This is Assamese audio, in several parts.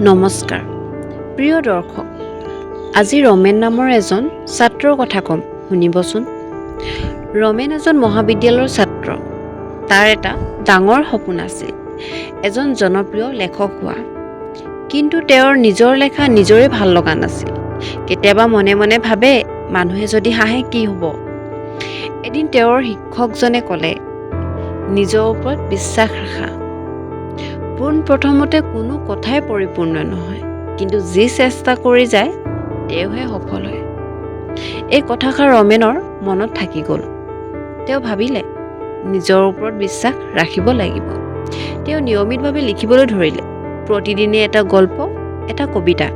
নমস্কাৰ প্ৰিয় দৰ্শক, আজি ৰমেন নামৰ এজন ছাত্ৰৰ কথা ক'ম, শুনিবচোন। ৰমেন এজন মহাবিদ্যালয়ৰ ছাত্ৰ। তাৰ এটা ডাঙৰ সপোন আছিল, এজন জনপ্ৰিয় লেখক হোৱা। কিন্তু তেওঁৰ নিজৰ লেখা নিজৰে ভাল লগা নাছিল। কেতিয়াবা মনে মনে ভাবে, মানুহে যদি হাঁহে কি হ'ব। এদিন তেওঁৰ শিক্ষকজনে ক'লে, নিজৰ ওপৰত বিশ্বাস ৰাখা। পোনপ্ৰথমতে কোনো কথাই পৰিপূৰ্ণ নহয়, কিন্তু যি চেষ্টা কৰি যায় তেওঁহে সফল হয়। এই কথাষাৰ ৰমেনৰ মনত থাকি গ'ল। তেওঁ ভাবিলে, নিজৰ ওপৰত বিশ্বাস ৰাখিব লাগিব। তেওঁ নিয়মিতভাৱে লিখিবলৈ ধৰিলে, প্ৰতিদিনে এটা গল্প, এটা কবিতা,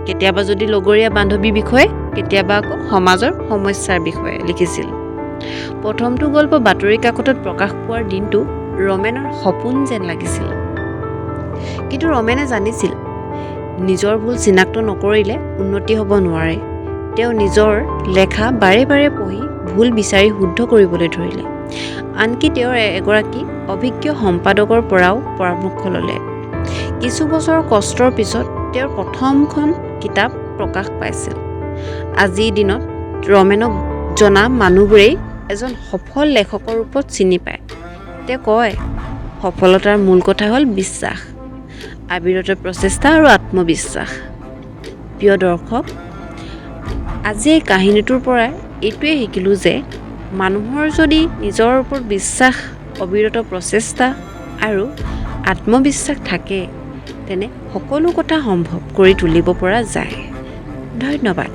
কেতিয়াবা যদি লগৰীয়া বান্ধৱীৰ বিষয়ে, কেতিয়াবা আকৌ সমাজৰ সমস্যাৰ বিষয়ে লিখিছিল। প্ৰথমটো গল্প বাতৰি কাকতত প্ৰকাশ পোৱাৰ দিনটো ৰমেনৰ সপোন যেন লাগিছিল। কিন্তু ৰমেনে জানিছিল, নিজৰ ভুল চিনাক্ত নকৰিলে উন্নতি হ'ব নোৱাৰে। তেওঁ নিজৰ লেখা বাৰে বাৰে পঢ়ি ভুল বিচাৰি শুদ্ধ কৰিবলৈ ধৰিলে। আনকি তেওঁৰ এগৰাকী অভিজ্ঞ সম্পাদকৰ পৰাও পৰামৰ্শ ল'লে। কিছু বছৰৰ কষ্টৰ পিছত তেওঁৰ প্ৰথমখন কিতাপ প্ৰকাশ পাইছিল। আজিৰ দিনত ৰমেনক জনা মানুহবোৰেই এজন সফল লেখকৰ ৰূপত চিনি পায়। তেওঁ কয়, সফলতাৰ মূল কথা হ'ল বিশ্বাস, অবিৰত প্ৰচেষ্টা আৰু আত্মবিশ্বাস। প্ৰিয় দৰ্শক, আজি এই কাহিনীটোৰ পৰা এইটোৱে শিকিলোঁ যে মানুহৰ যদি নিজৰ ওপৰত বিশ্বাস, অবিৰত প্ৰচেষ্টা আৰু আত্মবিশ্বাস থাকে, তেনে সকলো কথা সম্ভৱ কৰি তুলিব পৰা যায়। ধন্যবাদ।